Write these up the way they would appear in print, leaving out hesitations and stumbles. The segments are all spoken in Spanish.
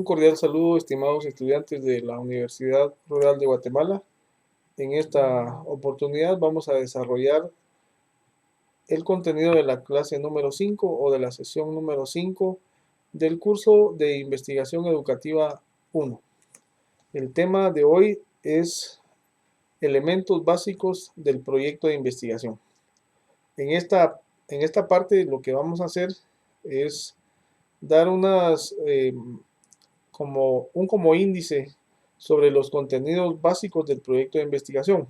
cordial saludo, estimados estudiantes de la Universidad Rural de Guatemala. En esta oportunidad vamos a desarrollar el contenido de la clase número 5 o de la sesión número 5 del curso de Investigación Educativa 1. El tema de hoy es elementos básicos del proyecto de investigación. En esta parte lo que vamos a hacer es dar como índice sobre los contenidos básicos del proyecto de investigación,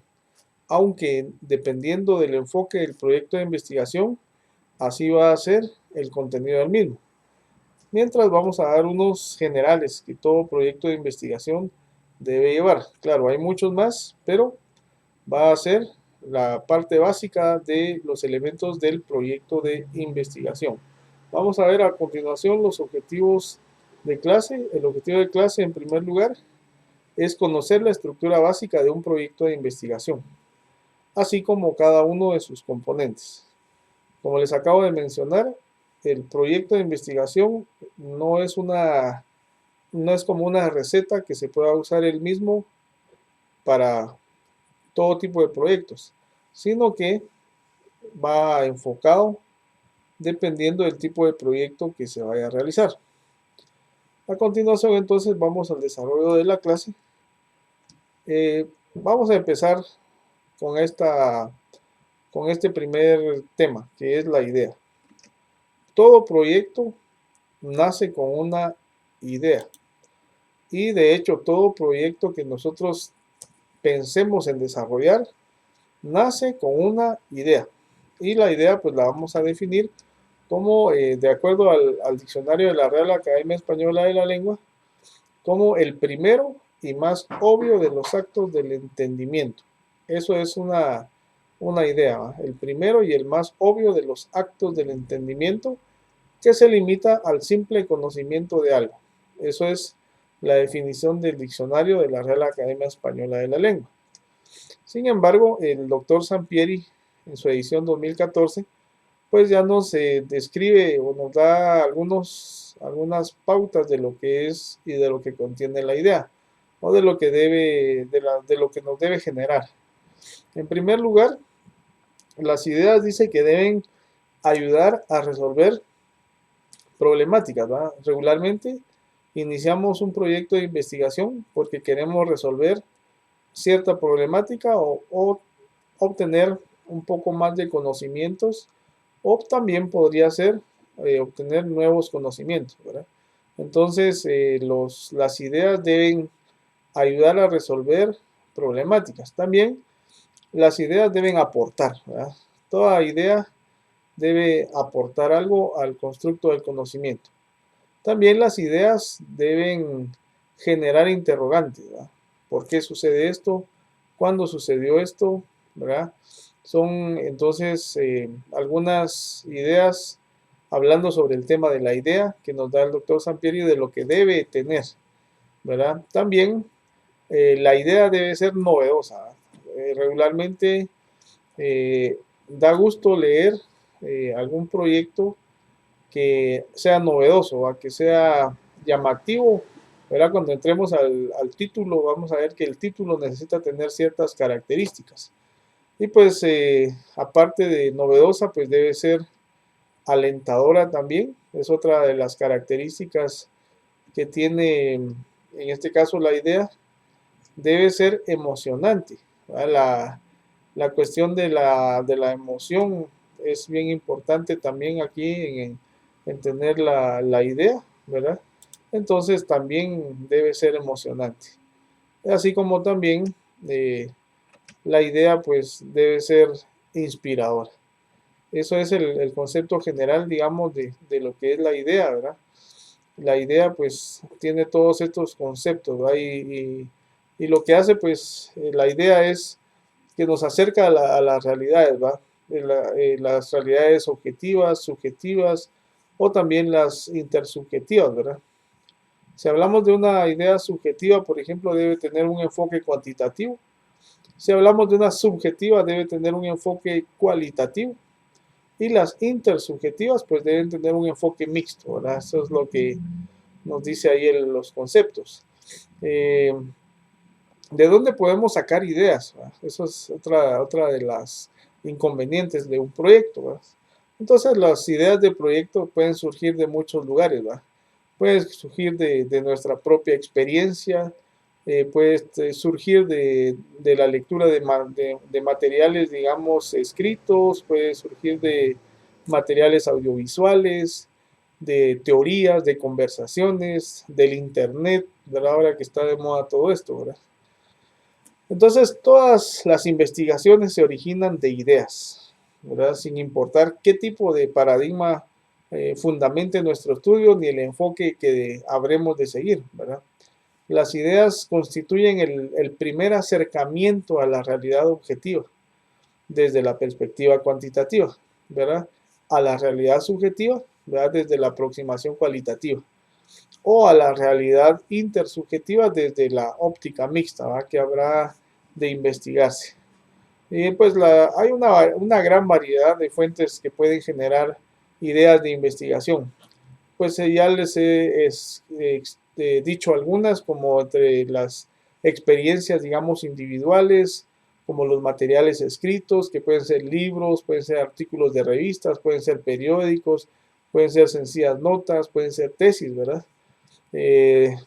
aunque dependiendo del enfoque del proyecto de investigación, así va a ser el contenido del mismo. Mientras vamos a dar unos generales que todo proyecto de investigación debe llevar. Claro, hay muchos más, pero va a ser la parte básica de los elementos del proyecto de investigación. Vamos a ver a continuación los objetivos de clase. El objetivo de clase, en primer lugar, es conocer la estructura básica de un proyecto de investigación, así como cada uno de sus componentes. Como les acabo de mencionar, el proyecto de investigación no es como una receta que se pueda usar el mismo para todo tipo de proyectos, sino que va enfocado dependiendo del tipo de proyecto que se vaya a realizar. A continuación, entonces, vamos al desarrollo de la clase. Vamos a empezar con este primer tema, que es la idea. Todo proyecto nace con una idea. Y de hecho, todo proyecto que nosotros pensemos en desarrollar, nace con una idea. Y la idea, pues la vamos a definir como, de acuerdo al diccionario de la Real Academia Española de la Lengua, como el primero y más obvio de los actos del entendimiento. Eso es una idea, ¿va? El primero y el más obvio de los actos del entendimiento que se limita al simple conocimiento de algo. Eso es la definición del diccionario de la Real Academia Española de la Lengua. Sin embargo, el doctor Sampieri, en su edición 2014, pues ya nos describe o nos da algunas pautas de lo que es y de lo que contiene la idea, o de lo que nos debe generar. En primer lugar, las ideas dice que deben ayudar a resolver problemáticas, ¿verdad? Regularmente iniciamos un proyecto de investigación porque queremos resolver cierta problemática o obtener un poco más de conocimientos, o también podría ser obtener nuevos conocimientos, ¿verdad? Entonces, las ideas deben ayudar a resolver problemáticas. También las ideas deben aportar, ¿verdad? Toda idea debe aportar algo al constructo del conocimiento. También las ideas deben generar interrogantes, ¿verdad? ¿Por qué sucede esto? ¿Cuándo sucedió esto? ¿Verdad? Son entonces algunas ideas hablando sobre el tema de la idea que nos da el doctor Sampieri de lo que debe tener, ¿verdad? También la idea debe ser novedosa. Regularmente da gusto leer algún proyecto que sea novedoso, que sea llamativo, ¿verdad? Cuando entremos al título, vamos a ver que el título necesita tener ciertas características. Y pues, aparte de novedosa, pues debe ser alentadora también. Es otra de las características que tiene, en este caso, la idea. Debe ser emocionante, ¿verdad? La cuestión de la emoción es bien importante también aquí en tener la idea, ¿verdad? Entonces también debe ser emocionante. Así como también la idea pues debe ser inspiradora. Eso es el concepto general, digamos, de lo que es la idea, ¿verdad? La idea pues tiene todos estos conceptos, ¿verdad? Y lo que hace pues la idea es que nos acerca a las realidades, ¿va? Las realidades objetivas, subjetivas o también las intersubjetivas, ¿verdad? Si hablamos de una idea subjetiva, por ejemplo, debe tener un enfoque cuantitativo. Si hablamos de una subjetiva, debe tener un enfoque cualitativo. Y las intersubjetivas, pues deben tener un enfoque mixto, ¿verdad? Eso es nos dice ahí los conceptos. ¿De dónde podemos sacar ideas? ¿Verdad? Eso es otra de las inconvenientes de un proyecto, ¿verdad? Entonces las ideas de proyecto pueden surgir de muchos lugares, ¿verdad? Puede surgir de nuestra propia experiencia, puede surgir de la lectura de materiales, digamos, escritos, puede surgir de materiales audiovisuales, de teorías, de conversaciones, del internet, ¿verdad? Ahora que está de moda todo esto, ¿verdad? Entonces, todas las investigaciones se originan de ideas, ¿verdad? Sin importar qué tipo de paradigma fundamente nuestro estudio ni el enfoque que habremos de seguir, ¿verdad? Las ideas constituyen el primer acercamiento a la realidad objetiva desde la perspectiva cuantitativa, ¿verdad? A la realidad subjetiva, ¿verdad? Desde la aproximación cualitativa o a la realidad intersubjetiva desde la óptica mixta, ¿verdad? Que habrá de investigarse. Pues hay una gran variedad de fuentes que pueden generar ideas de investigación. Pues ya les he dicho algunas, como entre las experiencias, digamos, individuales, como los materiales escritos, que pueden ser libros, pueden ser artículos de revistas, pueden ser periódicos, pueden ser sencillas notas, pueden ser tesis, ¿verdad?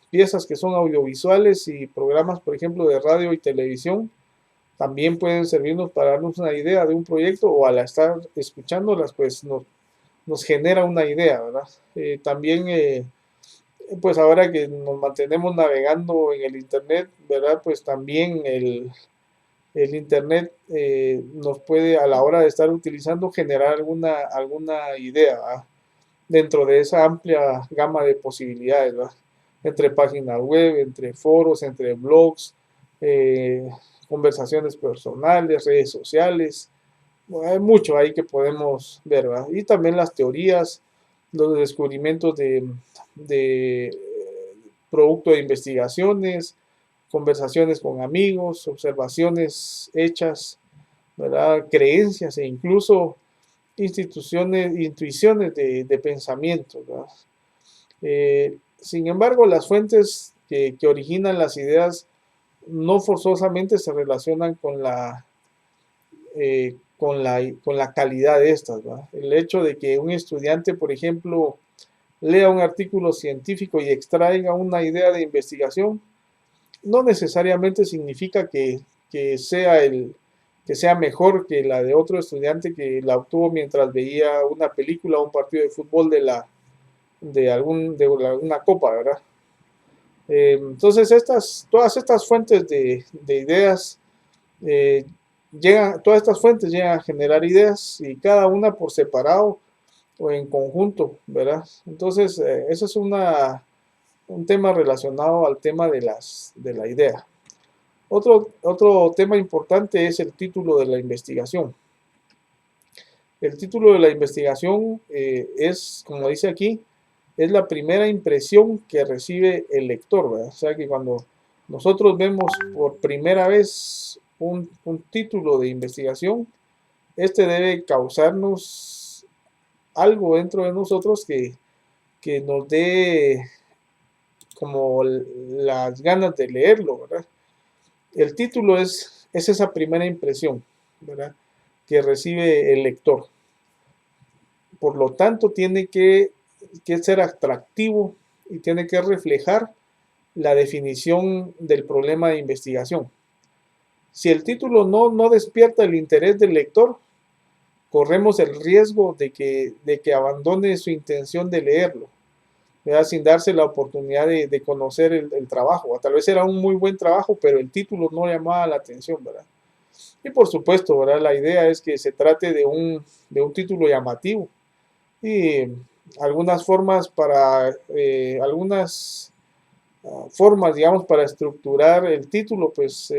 Piezas que son audiovisuales y programas, por ejemplo, de radio y televisión, también pueden servirnos para darnos una idea de un proyecto o al estar escuchándolas, pues nos genera una idea, ¿verdad? También, pues ahora que nos mantenemos navegando en el Internet, ¿verdad? Pues también el Internet nos puede, a la hora de estar utilizando, generar alguna idea, ¿verdad? Dentro de esa amplia gama de posibilidades, ¿verdad? Entre páginas web, entre foros, entre blogs, eh, conversaciones personales, redes sociales. Bueno, hay mucho ahí que podemos ver, ¿verdad? Y también las teorías, los descubrimientos de producto de investigaciones, conversaciones con amigos, observaciones hechas, ¿verdad? Creencias e incluso instituciones, intuiciones de pensamiento, ¿verdad? Sin embargo, las fuentes que originan las ideas no forzosamente se relacionan con la calidad de estas, ¿verdad? El hecho de que un estudiante, por ejemplo, lea un artículo científico y extraiga una idea de investigación, no necesariamente significa que sea mejor que la de otro estudiante que la obtuvo mientras veía una película o un partido de fútbol de alguna copa, ¿verdad? Entonces, todas estas fuentes de ideas eh, todas estas fuentes llegan a generar ideas y cada una por separado o en conjunto, ¿verdad? Entonces, eso es un tema relacionado al tema de la idea. Otro tema importante es el título de la investigación. El título de la investigación es, como dice aquí, es la primera impresión que recibe el lector, ¿verdad? O sea que cuando nosotros vemos por primera vez un título de investigación, este debe causarnos algo dentro de nosotros que nos dé como las ganas de leerlo, ¿verdad? El título es esa primera impresión, ¿verdad? Que recibe el lector. Por lo tanto, tiene que ser atractivo y tiene que reflejar la definición del problema de investigación. Si el título no despierta el interés del lector, corremos el riesgo de que abandone su intención de leerlo, ¿verdad? Sin darse la oportunidad de conocer el trabajo. Tal vez era un muy buen trabajo, pero el título no llamaba la atención, ¿verdad? Y por supuesto, ¿verdad? La idea es que se trate de un título llamativo. Y algunas formas algunas formas, digamos, para estructurar el título, pues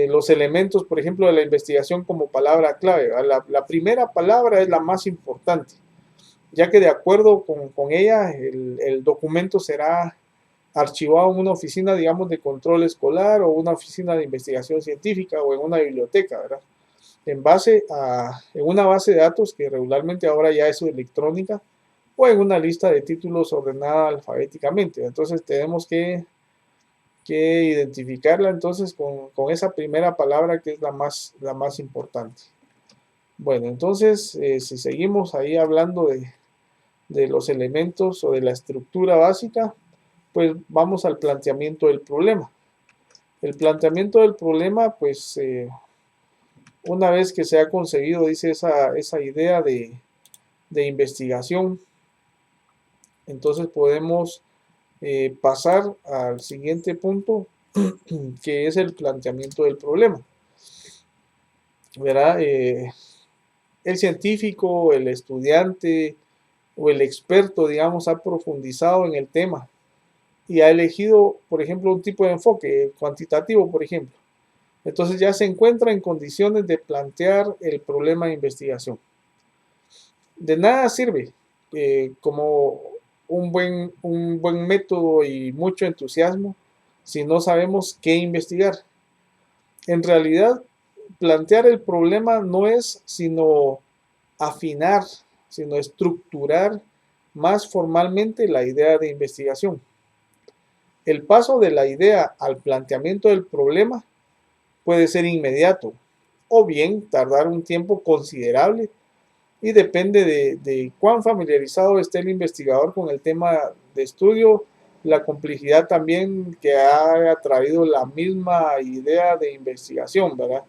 los elementos, por ejemplo, de la investigación como palabra clave. La primera palabra es la más importante, ya que de acuerdo con ella, el documento será archivado en una oficina, digamos, de control escolar o una oficina de investigación científica o en una biblioteca, ¿verdad? En una base de datos que regularmente ahora ya es electrónica, o en una lista de títulos ordenada alfabéticamente. Entonces tenemos que identificarla entonces con esa primera palabra que es la más importante. Bueno, entonces si seguimos ahí hablando de los elementos o de la estructura básica, pues vamos al planteamiento del problema. El planteamiento del problema, pues una vez que se ha concebido, dice esa idea de investigación, entonces podemos pasar al siguiente punto, que es el planteamiento del problema. ¿Verdad? El científico, el estudiante o el experto, digamos, ha profundizado en el tema y ha elegido, por ejemplo, un tipo de enfoque cuantitativo, por ejemplo. Entonces ya se encuentra en condiciones de plantear el problema de investigación. De nada sirve como un buen método y mucho entusiasmo si no sabemos qué investigar. En realidad, plantear el problema no es sino afinar, sino estructurar más formalmente la idea de investigación. El paso de la idea al planteamiento del problema puede ser inmediato o bien tardar un tiempo considerable y depende de cuán familiarizado esté el investigador con el tema de estudio, la complejidad también que ha traído la misma idea de investigación, ¿verdad?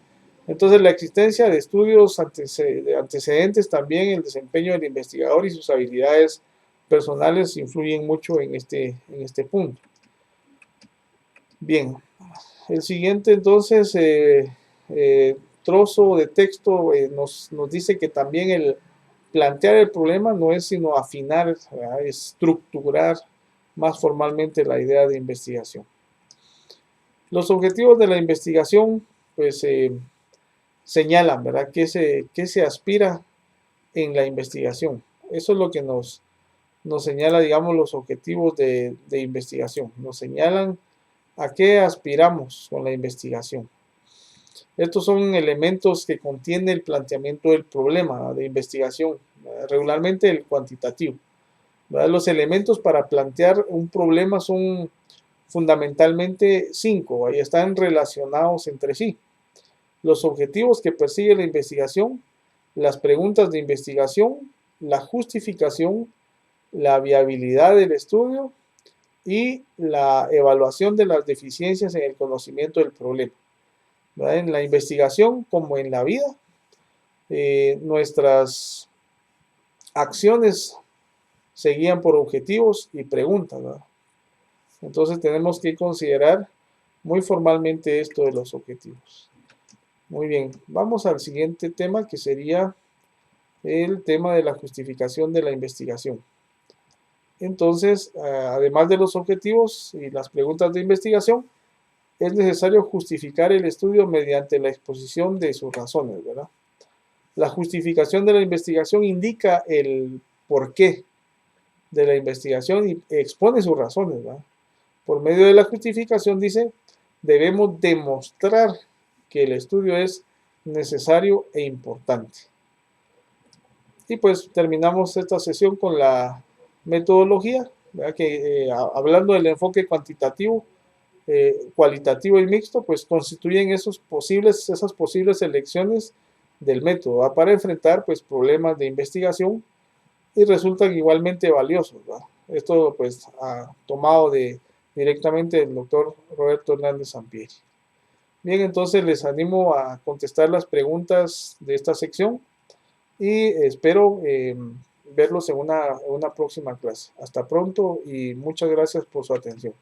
Entonces la existencia de estudios antecedentes también, el desempeño del investigador y sus habilidades personales influyen mucho en este punto. Bien, el siguiente entonces trozo de texto nos dice que también el plantear el problema no es sino afinar, ¿verdad? Estructurar más formalmente la idea de investigación. Los objetivos de la investigación pues señalan, ¿verdad? ¿Qué se aspira en la investigación? Eso es lo que nos señala, digamos, los objetivos de investigación. Nos señalan a qué aspiramos con la investigación. Estos son elementos que contiene el planteamiento del problema de investigación, regularmente el cuantitativo. ¿Verdad? Los elementos para plantear un problema son fundamentalmente 5, ahí están relacionados entre sí. Los objetivos que persigue la investigación, las preguntas de investigación, la justificación, la viabilidad del estudio y la evaluación de las deficiencias en el conocimiento del problema. ¿Verdad? En la investigación, como en la vida, nuestras acciones se guían por objetivos y preguntas, ¿verdad? Entonces tenemos que considerar muy formalmente esto de los objetivos. Muy bien, vamos al siguiente tema, que sería el tema de la justificación de la investigación. Entonces, además de los objetivos y las preguntas de investigación, es necesario justificar el estudio mediante la exposición de sus razones, ¿verdad? La justificación de la investigación indica el porqué de la investigación y expone sus razones, ¿verdad? Por medio de la justificación, dice, debemos demostrar que el estudio es necesario e importante. Y pues terminamos esta sesión con la metodología, ¿verdad? Que hablando del enfoque cuantitativo, cualitativo y mixto, pues constituyen esas posibles selecciones del método, ¿verdad? Para enfrentar pues problemas de investigación y resultan igualmente valiosos, ¿verdad? Esto pues tomado directamente del doctor Roberto Hernández Sampieri. Bien, entonces les animo a contestar las preguntas de esta sección y espero verlos en una próxima clase. Hasta pronto y muchas gracias por su atención.